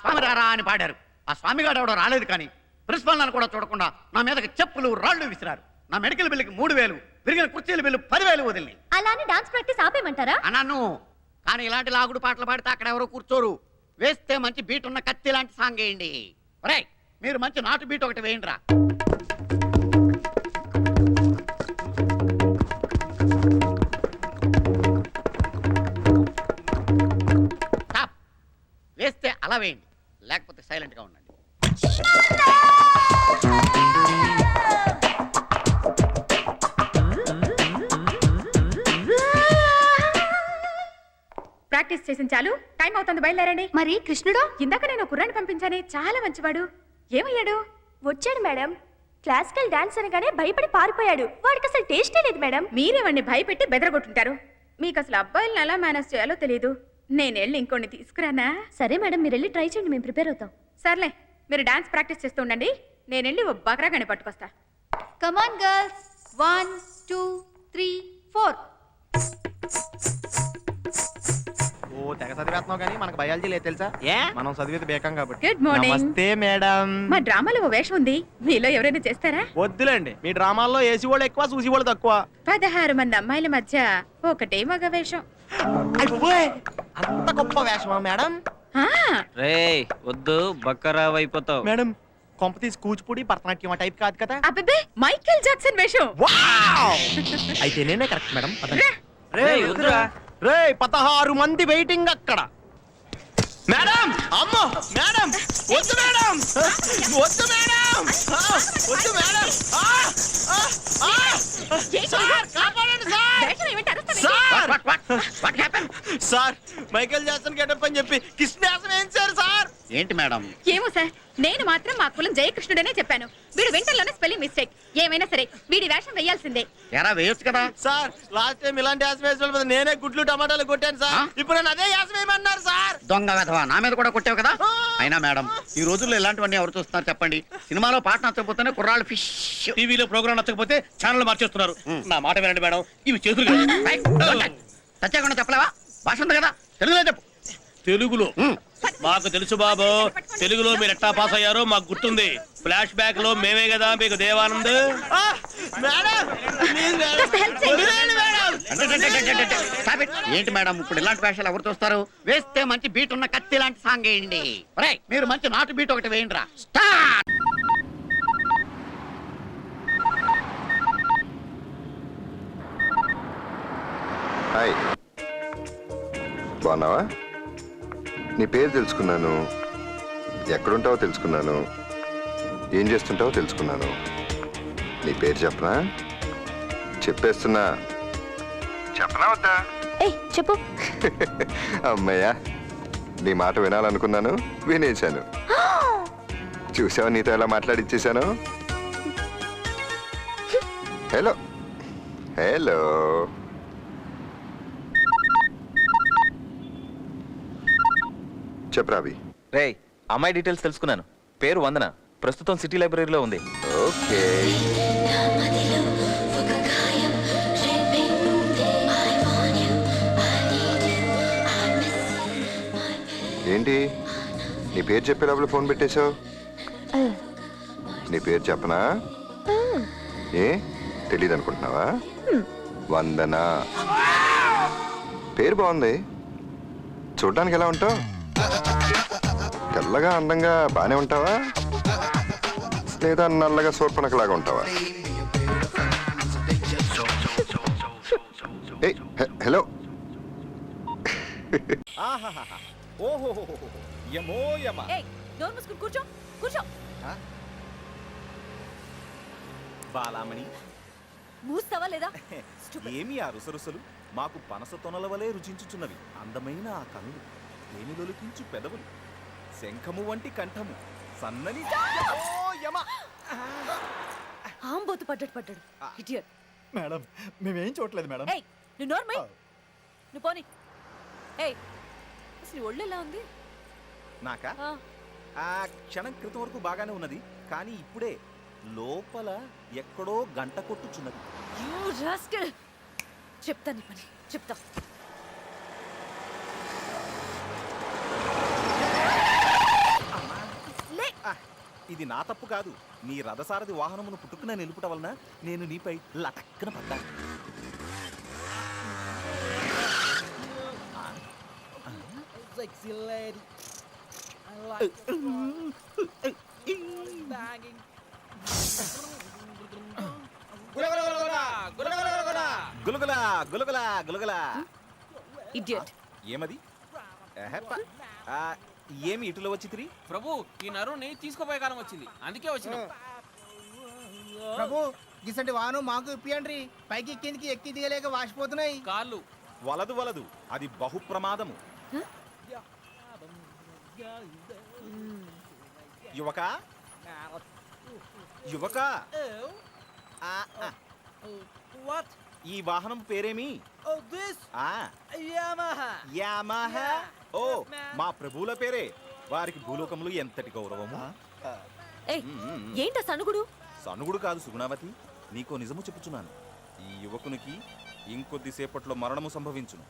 స్వామి రారా అని పాడారు. ఆ స్వామిగాడు ఎవడో రాలేదు, కానీ ప్రిన్సిపల్ నన్ను కూడా చూడకుండా నా మీదకి చెప్పులు రాళ్ళు విసిరారు. నా మెడికల్ బిల్లుకి 3000, విరిగిన కుర్చీల బిల్లు 10,000 వదిలి. అలానే డాన్స్ ప్రాక్టీస్ ఆపేయమంటారా? అన్నాను, కానీ ఇలాంటి లాగుడు పాటలు పాడితే అక్కడ ఎవరో కూర్చోరు. వేస్తే మంచి బీట్ ఉన్న కత్తి లాంటి సాంగ్ వేయండి. ఒరేయ్, మీరు మంచి నాటు బీట్ ఒకటి వేయండి రా. వేస్తే అలా వేయండి, లేకపోతే సైలెంట్ గా ఉండండి. ప్రాక్టీస్ చేసిన చాలు, టైం అవుతుంది, బయలుదేరండి. మరి కృష్ణుడు? ఇందాక నేను కుర్రాన్ని పంపించానే, చాలా మంచివాడు. ఏమయ్యాడు? వచ్చాడు మేడం. క్లాసికల్ డాన్స్ అనగానే భయపడి పారిపోయాడు. వాడికి అసలు టేస్టే లేదు మేడం. మీరే వాడిని భయపెట్టి బెదరగొట్టుంటారు. మీకు అసలు అబ్బాయిలను ఎలా మేనేజ్ చేయాలో తెలియదు. నేను వెళ్ళి ఇంకొన్ని తీసుకురానా? సరే మేడం, మీరు వెళ్ళి ట్రై చేయండి, మేము ప్రిపేర్ అవుతాం. సర్లే, మీరు డాన్స్ ప్రాక్టీస్ చేస్తూ ఉండండి, నేను వెళ్ళి ఓ బకరాగాని పట్టుకొస్తా. కమాన్ గర్ల్స్, 1 2 3 4. ఓ తెగ చదివేస్తున్నావు కానీ మనకు బయాలజీ లేదు తెలుసా? మనం చదివేది బేకం కాబట్టి. Good morning. నమస్తే మేడం. మా డ్రామాలో ఓ వేషం ఉంది, మీలో ఎవరైనా చేస్తారా? వద్దులేండి, మీ డ్రామాల్లో ఏసీ వాళ్ళు ఎక్కువ, చూసి వాళ్ళు తక్కువ. 16 మంది అమ్మాయిల మధ్య ఒకటే మగ వేషం. అంత గొప్ప వేషమా మేడం? ఆ, రేయ్ వద్దు, బక్కరావు అయిపోతావు. మేడం కొంప తీసి కూచిపూడి భరతనాట్యం టైప్ కాదు కదా? అబ్బబ్బే, మైకేల్ జాక్సన్ వేషం. వావ్! అయితే నేనే కరెక్ట్ మేడం. రేయ్ వద్దురా. రే 16 మంది వెయిటింగ్ అక్కడ. మేడం, అమ్మో మేడం, వద్దు మేడం, వద్దు మేడం, వద్దు మేడం. సార్ కాపాడండి సార్. వేషం ఏమిటి అరుస్తావేంటి? Sir What happened? Sir Michael Jackson getup అని చెప్పి కృష్ణ వేషం వేయించారు సార్. ఏంటి మేడం? ఏమో సార్, నేను మాత్రం మా కులం జయకృష్ణుడనే చెప్పాను. వీడు వెంటర్లోనే స్పెల్లింగ్ మిస్టేక్. ఏమైనా సరే వీడి వేషం వేయాల్సిందే. ఎరా వేయొచ్చు కదా. సార్ లాస్ట్ టైం ఇలాంటి యాసం వేసిన నేనే గుడ్లు టమాటాలు కొట్టాను సార్. ఇప్పుడు నన్ను అదే యాసం వేయమన్నారు సార్. దొంగ వెధవా, నా మీద కూడా కొట్టావు కదా. అయినా మేడం, ఈ రోజుల్లో ఇలాంటివన్నీ ఎవరు చూస్తున్నారు చెప్పండి? సినిమాలో పాట నచ్చకపోతేనే కుర్రాళ్ళు ఫిష్, టీవీలో ప్రోగ్రామ్ నచ్చకపోతే ఛానల్ మార్చేస్తున్నారు. నా మాట వినండి మేడం, ఇవి చేతులు చచ్చాకుండా చెప్పలేవా? భాష ఉంది కదా, తెలుగులో చెప్పు. తెలుగులో మాకు తెలుసు బాబు. తెలుగులో మీరు ఎట్టా పాస్ అయ్యారో మాకు గుర్తుంది. ఫ్లాష్ బ్యాక్ లో మేమే కదా మీకు దేవానంద్. ఏంటి మేడం ఇప్పుడు ఇలాంటి వేషాలు ఎవరు చూస్తారు? వేస్తే మంచి బీట్ ఉన్న కత్తి లాంటి సాంగ్ వేయండి. మీరు మంచి నాటు బీట్ ఒకటి వేయండి రా. స్టార్ట్. హాయ్, బాగున్నావా? నీ పేరు తెలుసుకున్నాను, ఎక్కడుంటావో తెలుసుకున్నాను, ఏం చేస్తుంటావో తెలుసుకున్నాను. నీ పేరు చెప్పనా? చెప్పేస్తున్నా, చెప్పనా వద్దా? చెప్పు. అమ్మయ్యా, నీ మాట వినాలనుకున్నాను, వినేశాను. చూసావా నీతో ఎలా మాట్లాడిచ్చేశాను? Hello hello, చెప్పరావి. రేయ్, అమ్మాయి డీటెయిల్స్ తెలుసుకున్నాను. పేరు వందన, ప్రస్తుతం సిటీ లైబ్రరీలో ఉంది. ఓకే. ఏంటి నీ పేరు చెప్పే లోపల ఫోన్ పెట్టేశావు? నీ పేరు చెప్పనా? ఏ తెలీదు అనుకుంటున్నావా? వందన పేరు బాగుంది. చూడడానికి ఎలా ఉంటావు? తెల్లగా అందంగా బానే ఉంటావా, లేదా నల్లగా సోర్పనకలాగా ఉంటావా? హలో. కూర్చో కూర్చో. బాలామణి, మూస్తావా లేదా? ఏమి ఆ రుసరుసలు? మాకు పనస తొనల వలె రుచించుచున్నవి అందమైన ఆ కనులు, తేనెలొలికించు పెదవులు, శంఖము వంటి కంఠము, సన్నని ఆంబోతు పడ్డాడు ఇడియట్. మేడం మేమేం చూడలేదు మేడం. ఏయ్, నువ్వు నోర్మై, నువ్వు పోనీ. ఏయ్, అసలు ఒళ్ళు ఎలా ఉంది? నాకా? ఆ క్షణం క్రితం వరకు బాగానే ఉన్నది, కానీ ఇప్పుడే లోపల ఎక్కడో గంట కొట్టుచున్నది. చెప్తా నీ పని చెప్తా. ఇది నా తప్పు కాదు. నీ రథసారథి వాహనమును పుట్టుకున నిలుపుట వలన నేను నీపై లటక్కన పడ్డా. గులగులా గులగులా గులగులా. ఇడియట్. ఏమది? ఎహెప్ప. ఆ, ఏమి ఇటులో వచ్చి తిరి? ప్రభు ఈ నరుని తీసుకోపోయే కాలం వచ్చింది, అందుకే వచ్చిన. ప్రభు గిసంటి వాహనం మాకు ఇప్పియండి. పైకి కిందికి ఎక్కి దిగలేక వాసిపోతున్నాయి కాళ్ళు. వలదు వలదు, అది బహు ప్రమాదము. యువక యువక, ఆ, ఆ. ఈ వాహనం పేరేమి? ఆ, యామహా. ఓ, మా ప్రభువుల పేరే. వారికి భూలోకములు ఎంతటి గౌరవము. ఏంట సనుగుడు? సనుగుడు కాదు సుగుణావతి, నీకో నిజము చెప్పుచున్నాను. ఈ యువకునికి ఇంకొద్దిసేపట్లో మరణము సంభవించును.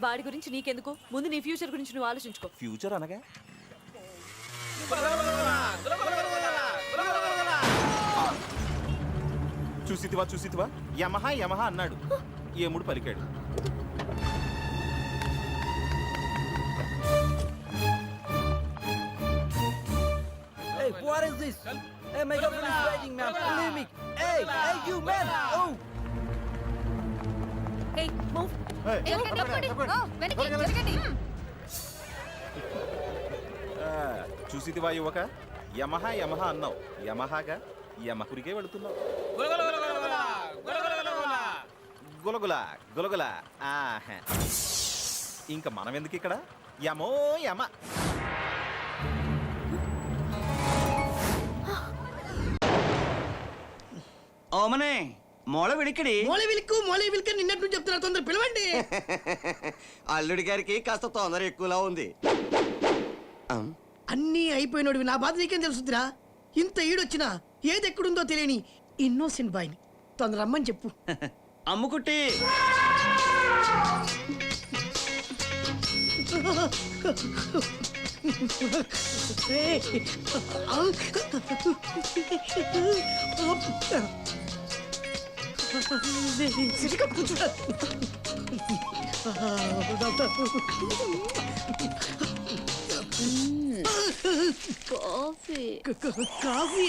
వాడి గురించి నీకెందుకు? ముందు నీ ఫ్యూచర్ గురించి నువ్వు ఆలోచించుకో. ఫ్యూచర్ అనగా చూసితివా యమహా యమహా అన్నాడు. ఏముడు పలికాడు. చూసితివా యువక, యమహా యమహా అన్నావు. యమహాగా యమకురికే వెళుతున్నావు. గులగులా గులగులా. ఆహా, ఇంకా మనం ఎందుకు ఇక్కడ? యమో యమ. ఓమనే మొల విడికిడి. మొలి విలుకు నిన్నట్టు చెప్తున్నా, తొందర పిలవండి. అల్లుడి గారికి కాస్త తొందర ఎక్కువలా ఉంది. అన్నీ అయిపోయినోడివి, నా బాధ నీకేం తెలుసుదిరా? ఇంత ఈడొచ్చినా ఏది ఎక్కడుందో తెలియని ఇన్నోసెంట్ బాయ్ని తొందర రమ్మని చెప్పు. అమ్ముకుట్టి కాఫీ.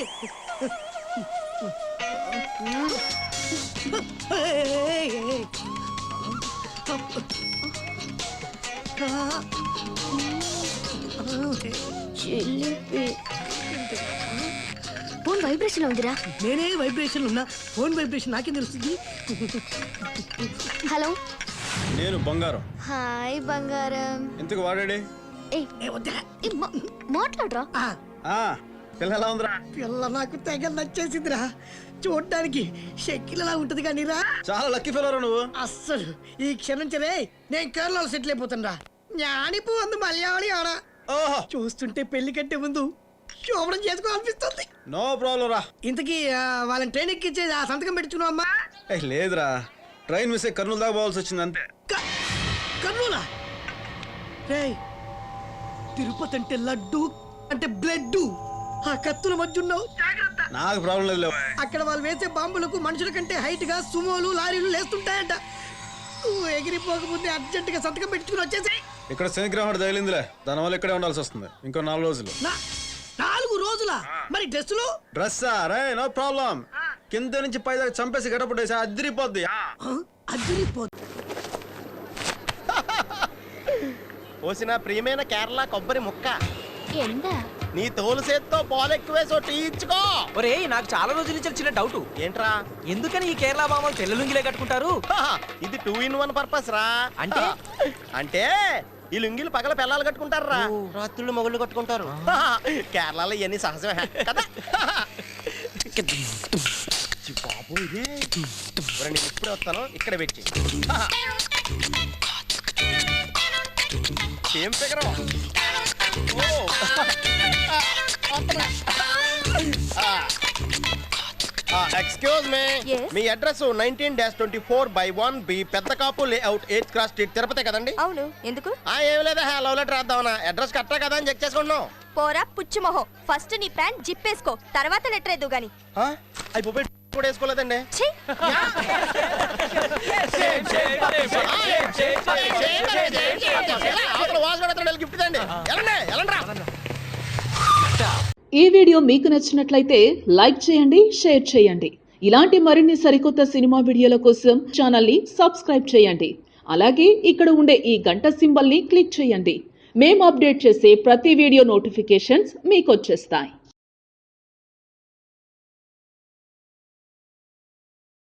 ఫోన్ వైబ్రేషన్ ఉందిరా. నేనే వైబ్రేషన్ ఉన్నా, ఫోన్ వైబ్రేషన్ నాకేం తెలుస్తుంది? హలో, నేను బంగారం. హాయ్ బంగారం. ఇంతకు వాడాడే మాట్లాడరా. పిల్ల ఎలా ఉందిరా? పిల్ల నాకు తెగ నచ్చేసిందిరా. చూడడానికి షెక్కిలలా ఉంటది కానీ రా, చాలా లక్కీ ఫెలోరా నువ్వు. అస్సలు ఈ క్షణించరే నేను కేరళలో సెటిల్ అయిపోతాను రా. జ్ఞానిపు అందు మలయాళి ఆడ. ఓహో, చూస్తుంటే పెళ్లి కంటే ముందు శోభనం చేసుకోవాలనిపిస్తుంది. నో ప్రాబ్లం రా. ఇంతకీ వాళ్ళని ట్రైన్ ఎక్కించే ఆ సంతకం పెట్టుకున్నావు అమ్మా? లేదురా, ట్రైన్ మిస్ అయ్యి కర్నూలు దాకా పోవాల్సి వచ్చింది అంతే. కర్నూలా? రేయ్, తిరుపతి అంటే లడ్డు అంటే బ్లడ్. ఆ కత్తుల మధ్య ఉన్నావు, జాగ్రత్త. నాకు ప్రాబ్లం లేదు. అక్కడ వాళ్ళు వేసే బాంబులకు మనుషుల కంటే హైట్ గా సుమోలు లారీలు లేస్తుంటాయంట. నువ్వు ఎగిరిపోకముందే అర్జెంట్ గా సంతకం పెట్టుకుని వచ్చేసి. ఇక్కడ శనిగ్రహం తగిలిందిలే, దానివల్ల ఇక్కడే ఉండాల్సి వస్తుంది ఇంకో 4 రోజులు. 4 రోజులా? మరి డ్రెస్సులు? డ్రెస్సా రే, నో ప్రాబ్లం. కింద నుంచి పై దాకా చంపేసి గడపడేసి అదిరిపోద్ది. అదిరిపోద్ది. పోసిన ప్రియమైన కేరళ కొబ్బరి ముక్క, ఎందా నీ తోలు చేత్తో పాలు ఎక్కువేసో టీ ఇచ్చుకో. ఒరే, నాకు చాలా రోజుల నుంచి చిన్న డౌట్. ఏంట్రా? ఎందుకని ఈ కేరళ బామలు తెల్ల లుంగిలే కట్టుకుంటారు? ఇది 2 in 1 పర్పస్ రా. అంటే అంటే ఈ లుంగిలు పగల పిల్లలు కట్టుకుంటారు రా, రాత్రులు మొగుళ్ళు కట్టుకుంటారు. కేరళలో ఇవన్నీ సహజమే కదా. బాబు ఇదే నేను ఇప్పుడే వస్తాను, ఇక్కడ పెట్టి ఏం ఫిగరం. Excuse me, Yes. మీ address 19-24/1B Pedda Kapu layout 8th cross street Tirupati కదండి? అవును, ఎందుకు? ఏం లేదా, లవ్ లెటర్ రాద్దామన్నా. అడ్రస్ కరెక్టా కదా అని చెక్ చేసుకుంటున్నాం. పోరా పుచ్చుమొహో ఫస్ట్ నీ ప్యాంట్ జిప్పేసుకో తర్వాత లెటర్ ఎద్దు గాని అయిపోయి కూడా వేసుకోలేదండి. ఛీ! గిఫ్ట్ దండి. ఎలాండి ఎలాండ్రా. ఈ వీడియో మీకు నచ్చినట్లయితే లైక్ చేయండి, షేర్ చేయండి. ఇలాంటి మరిన్ని సరికొత్త సినిమా వీడియోల కోసం ఛానల్ని సబ్స్క్రైబ్ చేయండి. అలాగే ఇక్కడ ఉండే ఈ గంట సింబల్ని క్లిక్ చేయండి. మేము అప్డేట్ చేసే ప్రతి వీడియో నోటిఫికేషన్స్ మీకు వచ్చేస్తాయి.